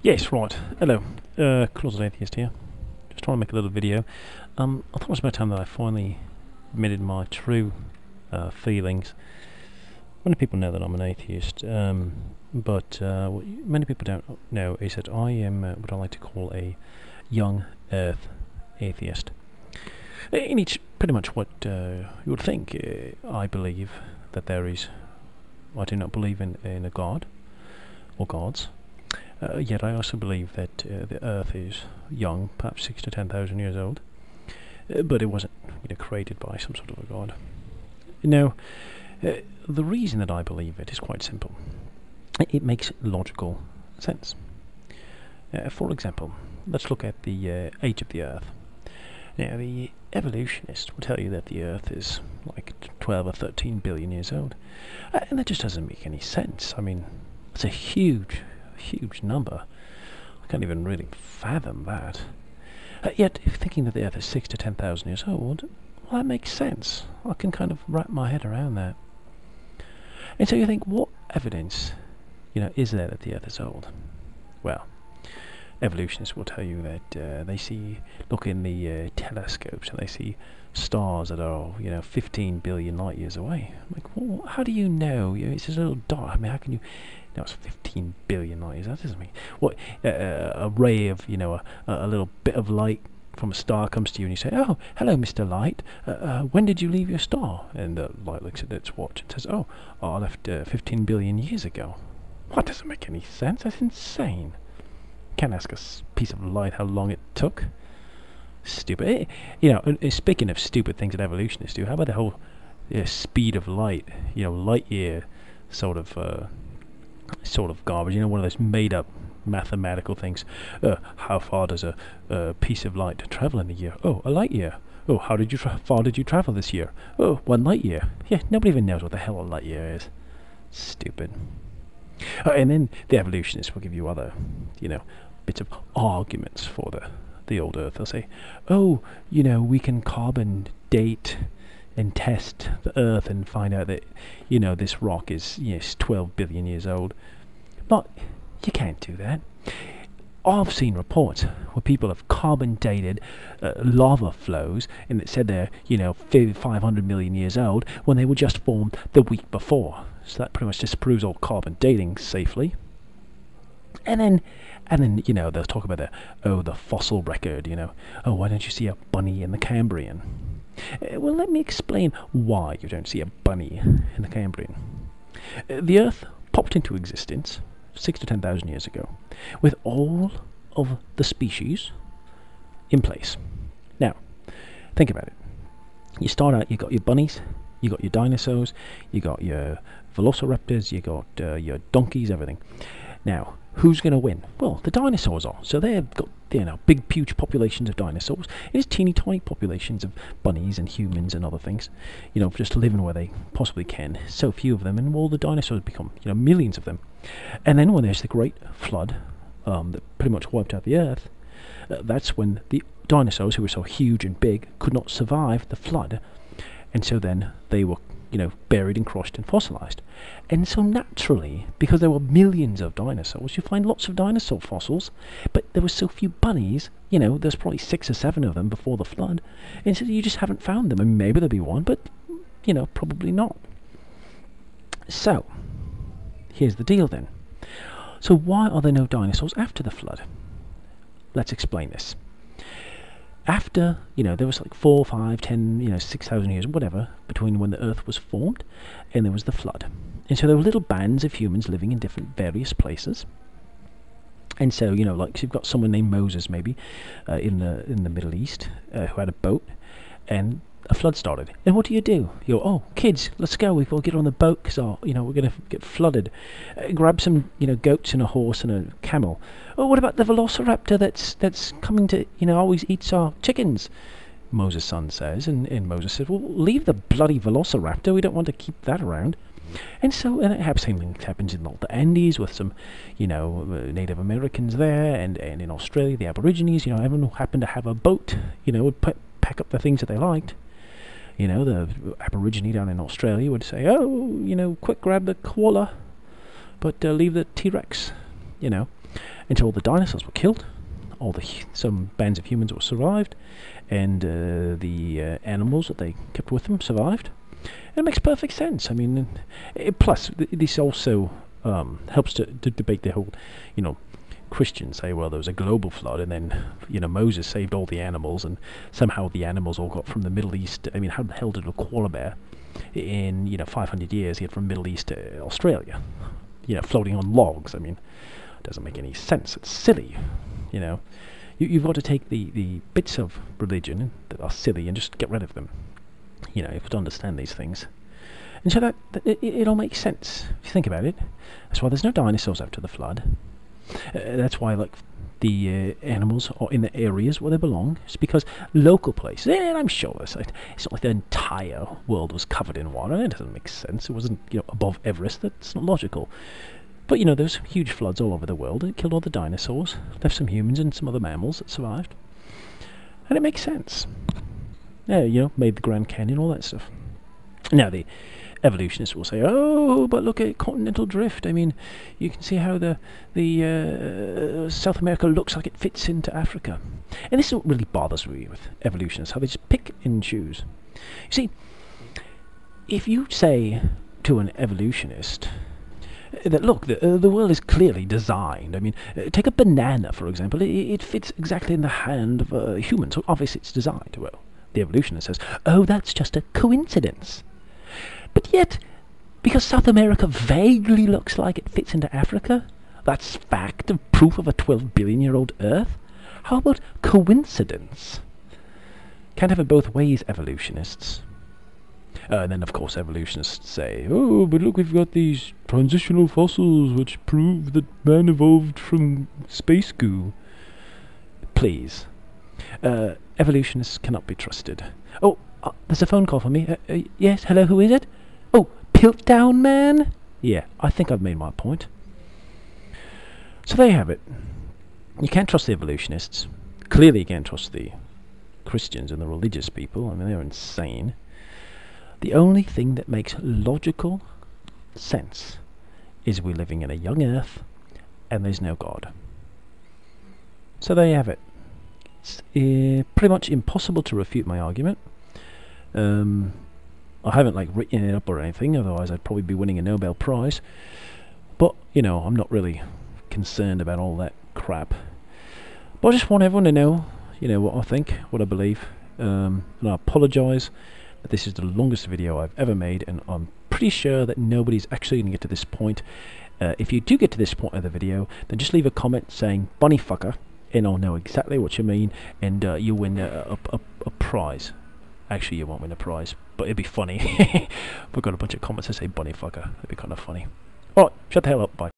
Yes, right. Hello. Closet Atheist here. Just trying to make a little video. I thought it was about time that I finally admitted my true feelings. Many people know that I'm an atheist, but what many people don't know is that I am what I like to call a young Earth Atheist. In each, pretty much what you would think, I believe that there is. I do not believe in a god or gods. Yet I also believe that the Earth is young, perhaps 6 to 10,000 years old, but it wasn't, created by some sort of a god. Now, the reason that I believe it is quite simple. It makes logical sense. For example, let's look at the age of the Earth. Now, the evolutionists will tell you that the Earth is like 12 or 13 billion years old, and that just doesn't make any sense. I mean, it's a huge number. I can't even really fathom that. Yet, if thinking that the Earth is 6 to 10,000 years old, well, that makes sense. I can kind of wrap my head around that. And so you think, what evidence, is there that the Earth is old? Well, evolutionists will tell you that they look in the telescopes and they see stars that are, 15 billion light years away. Like, well, how do you know? It's just a little dot. I mean, how can you? No, it's 15 billion light years. That doesn't mean what a ray of, a little bit of light from a star comes to you and you say, "Oh, hello, Mr. Light. When did you leave your star?" And the light looks at its watch and says, "Oh, I left 15 billion years ago." What doesn't make any sense? That's insane. Can't ask a piece of light how long it took. Stupid. Speaking of stupid things that evolutionists do, how about the whole speed of light? Light year sort of garbage. One of those made-up mathematical things. How far does a piece of light travel in a year? Oh, a light year. Oh, how far did you travel this year? Oh, 1 light year. Yeah, nobody even knows what the hell a light year is. Stupid. And then the evolutionists will give you other, bits of arguments for the old Earth. They'll say, "Oh, we can carbon date and test the Earth and find out that, this rock is 12 billion years old." But you can't do that. I've seen reports where people have carbon dated lava flows and it said they're 500 million years old when they were just formed the week before. So that pretty much disproves all carbon dating safely. And then they'll talk about the fossil record. Oh, why don't you see a bunny in the Cambrian? Well, let me explain why you don't see a bunny in the Cambrian. The Earth popped into existence 6 to 10,000 years ago, with all of the species in place. Now, think about it. You start out, you got your bunnies, you got your dinosaurs, you got your velociraptors, you got your donkeys, everything. Now, who's going to win? Well, the dinosaurs are. So they've got big, huge populations of dinosaurs. It's teeny tiny populations of bunnies and humans and other things, just living where they possibly can. So few of them, and all the dinosaurs become, millions of them. And then when there's the Great Flood that pretty much wiped out the Earth, that's when the dinosaurs, who were so huge and big, could not survive the flood, and so then they were buried and crushed and fossilized. And so naturally, because there were millions of dinosaurs, you find lots of dinosaur fossils, but there were so few bunnies, there's probably 6 or 7 of them before the flood, and so you just haven't found them. And maybe there'll be one, but, probably not. So, here's the deal then. So why are there no dinosaurs after the flood? Let's explain this. After, there was like 4, 5, 10, 6,000 years, whatever, between when the Earth was formed and there was the flood. And so there were little bands of humans living in different various places. And so, so you've got someone named Moses, maybe, in the Middle East, who had a boat, and a flood started. And what do? You go, "Oh, kids, let's go. We've got to get on the boat because we're going to get flooded. Grab some, goats and a horse and a camel. Oh, what about the velociraptor that's coming to, always eats our chickens?" Moses' son says, and Moses says, "Well, leave the bloody velociraptor. We don't want to keep that around." And so, and it happens in the Andes with some, Native Americans there, and in Australia, the Aborigines, everyone who happened to have a boat, would pack up the things that they liked. The Aborigine down in Australia would say, "Oh, quick, grab the koala, but leave the T-Rex," until all the dinosaurs were killed, some bands of humans were survived, and the animals that they kept with them survived. And it makes perfect sense. I mean, plus this also helps to debate the whole, Christians say, well, there was a global flood, and then, Moses saved all the animals, and somehow the animals all got from the Middle East. I mean, how the hell did a koala bear in 500 years get from Middle East to Australia, floating on logs? I mean, it doesn't make any sense. It's silly, You've got to take the bits of religion that are silly and just get rid of them. You've got to understand these things. And so that it all makes sense if you think about it. That's why there's no dinosaurs after the flood. That's why, the animals are in the areas where they belong. It's because local places, and I'm sure it's not like the entire world was covered in water. That doesn't make sense. It wasn't, above Everest. That's not logical. But, there's huge floods all over the world. It killed all the dinosaurs, left some humans and some other mammals that survived. And it makes sense. Yeah, made the Grand Canyon, all that stuff. Now, the evolutionists will say, oh, but look at continental drift. I mean, you can see how the South America looks like it fits into Africa. And this is what really bothers me with evolutionists, how they just pick and choose. You see, if you say to an evolutionist that, look, the world is clearly designed. I mean, take a banana, for example. It fits exactly in the hand of a human, so obviously it's designed. Well, the evolutionist says, oh, that's just a coincidence. But yet, because South America vaguely looks like it fits into Africa, that's fact of proof of a 12-billion-year-old Earth? How about coincidence? Can't have it both ways, evolutionists. And then, of course, evolutionists say, oh, but look, we've got these transitional fossils which prove that man evolved from space goo. Please. Evolutionists cannot be trusted. Oh, there's a phone call for me. Yes, hello, who is it? Oh, Piltdown Man? Yeah, I think I've made my point. So there you have it. You can't trust the evolutionists. Clearly you can't trust the Christians and the religious people. I mean, they're insane. The only thing that makes logical sense is we're living in a young Earth and there's no God. So there you have it. It's pretty much impossible to refute my argument. I haven't written it up or anything, otherwise I'd probably be winning a Nobel Prize. But, I'm not really concerned about all that crap. But I just want everyone to know, what I think, what I believe. And I apologise that this is the longest video I've ever made, and I'm pretty sure that nobody's actually going to get to this point. If you do get to this point of the video, then just leave a comment saying bunny fucker, and I'll know exactly what you mean, and you win a prize. Actually, you won't win a prize, but it'd be funny. We've got a bunch of comments that say bunny fucker. It'd be kind of funny. Alright, shut the hell up, bye.